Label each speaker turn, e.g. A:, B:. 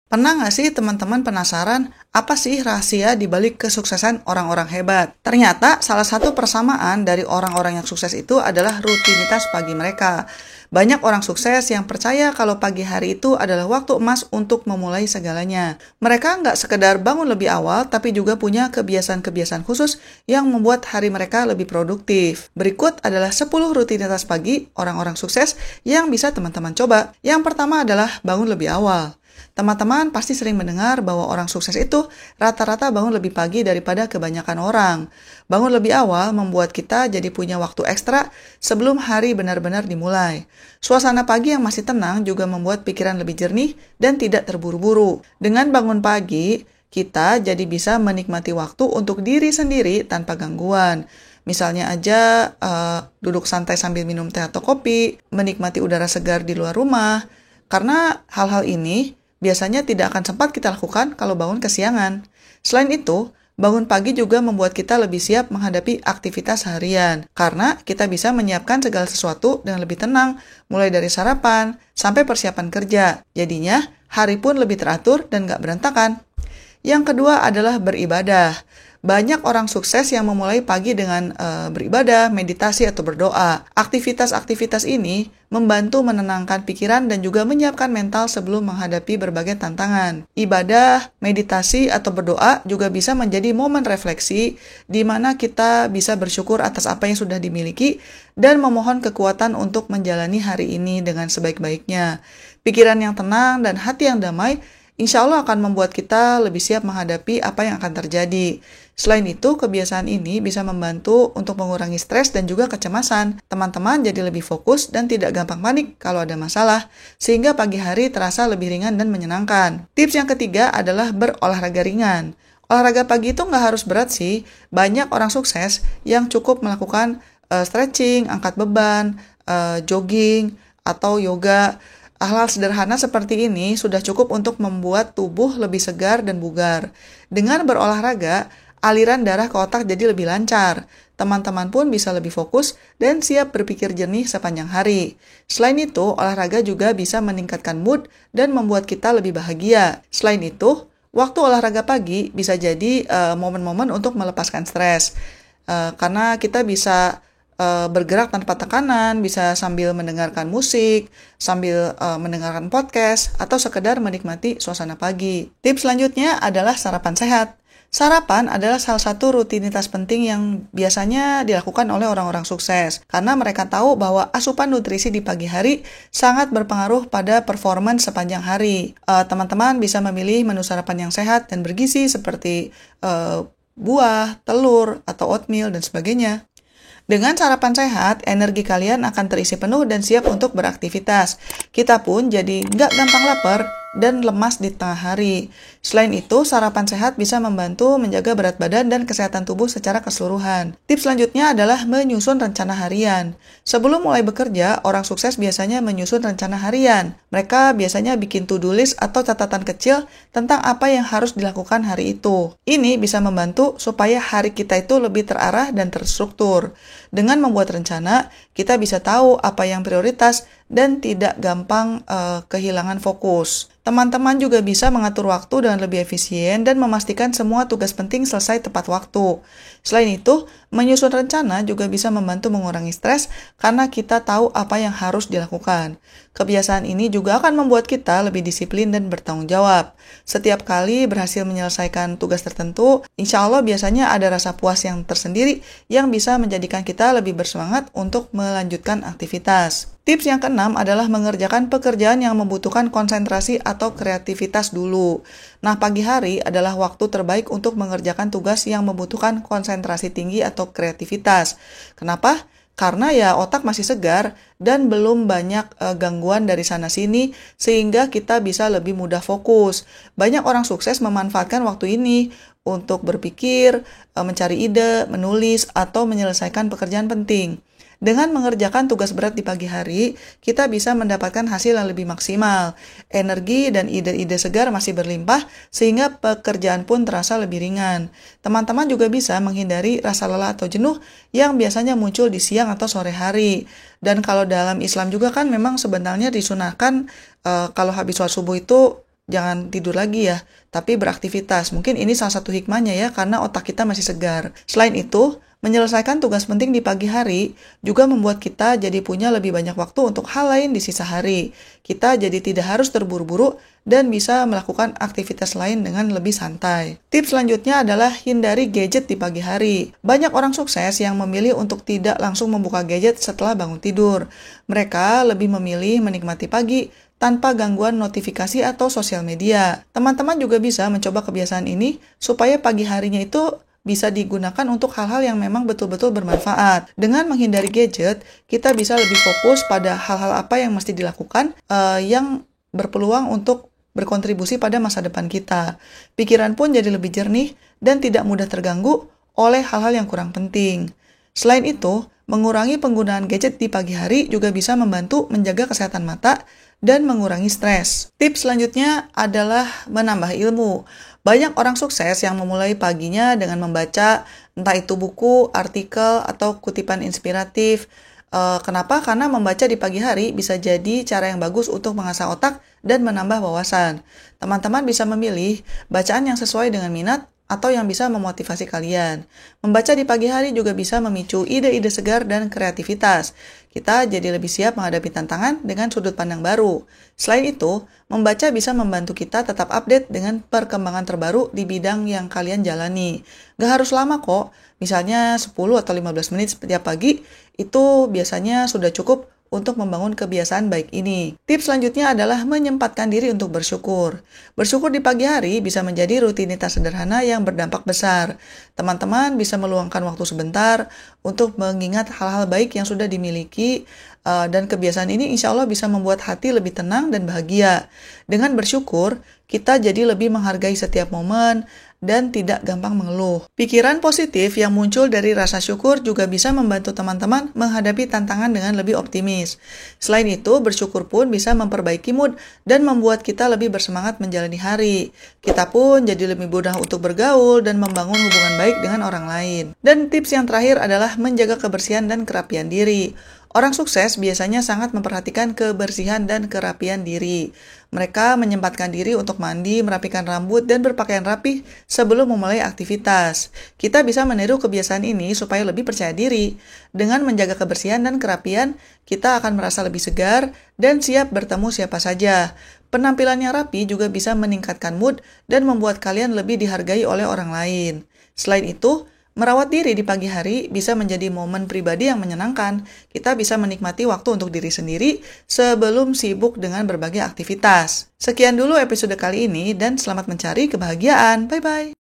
A: Pernah nggak sih teman-teman penasaran apa sih rahasia di balik kesuksesan orang-orang hebat? Ternyata salah satu persamaan dari orang-orang yang sukses itu adalah rutinitas pagi mereka. Banyak orang sukses yang percaya kalau pagi hari itu adalah waktu emas untuk memulai segalanya. Mereka nggak sekedar bangun lebih awal, tapi juga punya kebiasaan-kebiasaan khusus yang membuat hari mereka lebih produktif. Berikut adalah 10 rutinitas pagi orang-orang sukses yang bisa teman-teman coba. Yang pertama adalah bangun lebih awal. Teman-teman pasti sering mendengar bahwa orang sukses itu rata-rata bangun lebih pagi daripada kebanyakan orang. Bangun lebih awal membuat kita jadi punya waktu ekstra sebelum hari benar-benar dimulai. Suasana pagi yang masih tenang juga membuat pikiran lebih jernih dan tidak terburu-buru. Dengan bangun pagi, kita jadi bisa menikmati waktu untuk diri sendiri tanpa gangguan. Misalnya aja duduk santai sambil minum teh atau kopi, menikmati udara segar di luar rumah. Karena hal-hal ini biasanya tidak akan sempat kita lakukan kalau bangun kesiangan. Selain itu, bangun pagi juga membuat kita lebih siap menghadapi aktivitas harian, karena kita bisa menyiapkan segala sesuatu dengan lebih tenang, mulai dari sarapan sampai persiapan kerja. Jadinya, hari pun lebih teratur dan gak berantakan. Yang kedua adalah beribadah. Banyak orang sukses yang memulai pagi dengan beribadah, meditasi, atau berdoa. Aktivitas-aktivitas ini membantu menenangkan pikiran dan juga menyiapkan mental sebelum menghadapi berbagai tantangan. Ibadah, meditasi, atau berdoa juga bisa menjadi momen refleksi di mana kita bisa bersyukur atas apa yang sudah dimiliki dan memohon kekuatan untuk menjalani hari ini dengan sebaik-baiknya. Pikiran yang tenang dan hati yang damai insya Allah akan membuat kita lebih siap menghadapi apa yang akan terjadi. Selain itu, kebiasaan ini bisa membantu untuk mengurangi stres dan juga kecemasan. Teman-teman jadi lebih fokus dan tidak gampang panik kalau ada masalah, sehingga pagi hari terasa lebih ringan dan menyenangkan. Tips yang ketiga adalah berolahraga ringan. Olahraga pagi itu nggak harus berat sih. Banyak orang sukses yang cukup melakukan stretching, angkat beban, jogging, atau yoga. Hal-hal sederhana seperti ini sudah cukup untuk membuat tubuh lebih segar dan bugar. Dengan berolahraga, aliran darah ke otak jadi lebih lancar. Teman-teman pun bisa lebih fokus dan siap berpikir jernih sepanjang hari. Selain itu, olahraga juga bisa meningkatkan mood dan membuat kita lebih bahagia. Selain itu, waktu olahraga pagi bisa jadi momen-momen untuk melepaskan stres. Karena kita bisa bergerak tanpa tekanan, bisa sambil mendengarkan musik, sambil mendengarkan podcast, atau sekedar menikmati suasana pagi. Tips selanjutnya adalah sarapan sehat. Sarapan adalah salah satu rutinitas penting yang biasanya dilakukan oleh orang-orang sukses, karena mereka tahu bahwa asupan nutrisi di pagi hari sangat berpengaruh pada performance sepanjang hari. Teman-teman bisa memilih menu sarapan yang sehat dan bergizi seperti buah, telur, atau oatmeal, dan sebagainya. Dengan sarapan sehat, energi kalian akan terisi penuh dan siap untuk beraktivitas. Kita pun jadi nggak gampang lapar dan lemas di tengah hari. Selain itu, sarapan sehat bisa membantu menjaga berat badan dan kesehatan tubuh secara keseluruhan. Tips selanjutnya adalah menyusun rencana harian. Sebelum mulai bekerja, orang sukses biasanya menyusun rencana harian. Mereka biasanya bikin to-do list atau catatan kecil tentang apa yang harus dilakukan hari itu. Ini bisa membantu supaya hari kita itu lebih terarah dan terstruktur. Dengan membuat rencana, kita bisa tahu apa yang prioritas dan tidak gampang kehilangan fokus. Teman-teman juga bisa mengatur waktu dengan lebih efisien dan memastikan semua tugas penting selesai tepat waktu. Selain itu, menyusun rencana juga bisa membantu mengurangi stres karena kita tahu apa yang harus dilakukan. Kebiasaan ini juga akan membuat kita lebih disiplin dan bertanggung jawab. Setiap kali berhasil menyelesaikan tugas tertentu, insya Allah biasanya ada rasa puas yang tersendiri yang bisa menjadikan kita lebih bersemangat untuk melanjutkan aktivitas. Tips yang keenam adalah mengerjakan pekerjaan yang membutuhkan konsentrasi atau kreativitas dulu. Nah, pagi hari adalah waktu terbaik untuk mengerjakan tugas yang membutuhkan konsentrasi tinggi atau kreativitas. Kenapa? Karena ya otak masih segar dan belum banyak gangguan dari sana-sini sehingga kita bisa lebih mudah fokus. Banyak orang sukses memanfaatkan waktu ini untuk berpikir, mencari ide, menulis, atau menyelesaikan pekerjaan penting. Dengan mengerjakan tugas berat di pagi hari, kita bisa mendapatkan hasil yang lebih maksimal. Energi dan ide-ide segar masih berlimpah, sehingga pekerjaan pun terasa lebih ringan. Teman-teman juga bisa menghindari rasa lelah atau jenuh yang biasanya muncul di siang atau sore hari. Dan kalau dalam Islam juga kan memang sebenarnya disunahkan kalau habis sholat subuh itu jangan tidur lagi ya, tapi beraktivitas. Mungkin ini salah satu hikmahnya ya, karena otak kita masih segar. Selain itu, menyelesaikan tugas penting di pagi hari juga membuat kita jadi punya lebih banyak waktu untuk hal lain di sisa hari. Kita jadi tidak harus terburu-buru dan bisa melakukan aktivitas lain dengan lebih santai. Tips selanjutnya adalah hindari gadget di pagi hari. Banyak orang sukses yang memilih untuk tidak langsung membuka gadget setelah bangun tidur. Mereka lebih memilih menikmati pagi tanpa gangguan notifikasi atau sosial media. Teman-teman juga bisa mencoba kebiasaan ini supaya pagi harinya itu bisa digunakan untuk hal-hal yang memang betul-betul bermanfaat. Dengan menghindari gadget, kita bisa lebih fokus pada hal-hal apa yang mesti dilakukan yang berpeluang untuk berkontribusi pada masa depan kita. Pikiran pun jadi lebih jernih dan tidak mudah terganggu oleh hal-hal yang kurang penting. Selain itu, mengurangi penggunaan gadget di pagi hari juga bisa membantu menjaga kesehatan mata dan mengurangi stres. Tips selanjutnya adalah menambah ilmu. Banyak orang sukses yang memulai paginya dengan membaca entah itu buku, artikel, atau kutipan inspiratif. Kenapa? Karena membaca di pagi hari bisa jadi cara yang bagus untuk mengasah otak dan menambah wawasan. Teman-teman bisa memilih bacaan yang sesuai dengan minat atau yang bisa memotivasi kalian. Membaca di pagi hari juga bisa memicu ide-ide segar dan kreativitas. Kita jadi lebih siap menghadapi tantangan dengan sudut pandang baru. Selain itu, membaca bisa membantu kita tetap update dengan perkembangan terbaru di bidang yang kalian jalani. Gak harus lama kok, misalnya 10 atau 15 menit setiap pagi, itu biasanya sudah cukup untuk membangun kebiasaan baik ini. Tips selanjutnya adalah menyempatkan diri untuk bersyukur. Bersyukur di pagi hari bisa menjadi rutinitas sederhana yang berdampak besar. Teman-teman bisa meluangkan waktu sebentar untuk mengingat hal-hal baik yang sudah dimiliki, dan kebiasaan ini insya Allah bisa membuat hati lebih tenang dan bahagia. Dengan bersyukur, kita jadi lebih menghargai setiap momen dan tidak gampang mengeluh. Pikiran positif yang muncul dari rasa syukur juga bisa membantu teman-teman menghadapi tantangan dengan lebih optimis. Selain itu, bersyukur pun bisa memperbaiki mood dan membuat kita lebih bersemangat menjalani hari. Kita pun jadi lebih mudah untuk bergaul dan membangun hubungan baik dengan orang lain. Dan tips yang terakhir adalah menjaga kebersihan dan kerapian diri. Orang sukses biasanya sangat memperhatikan kebersihan dan kerapian diri. Mereka menyempatkan diri untuk mandi, merapikan rambut, dan berpakaian rapih sebelum memulai aktivitas. Kita bisa meniru kebiasaan ini supaya lebih percaya diri. Dengan menjaga kebersihan dan kerapian, kita akan merasa lebih segar dan siap bertemu siapa saja. Penampilannya rapi juga bisa meningkatkan mood dan membuat kalian lebih dihargai oleh orang lain. Selain itu, merawat diri di pagi hari bisa menjadi momen pribadi yang menyenangkan. Kita bisa menikmati waktu untuk diri sendiri sebelum sibuk dengan berbagai aktivitas. Sekian dulu episode kali ini dan selamat mencari kebahagiaan. Bye-bye.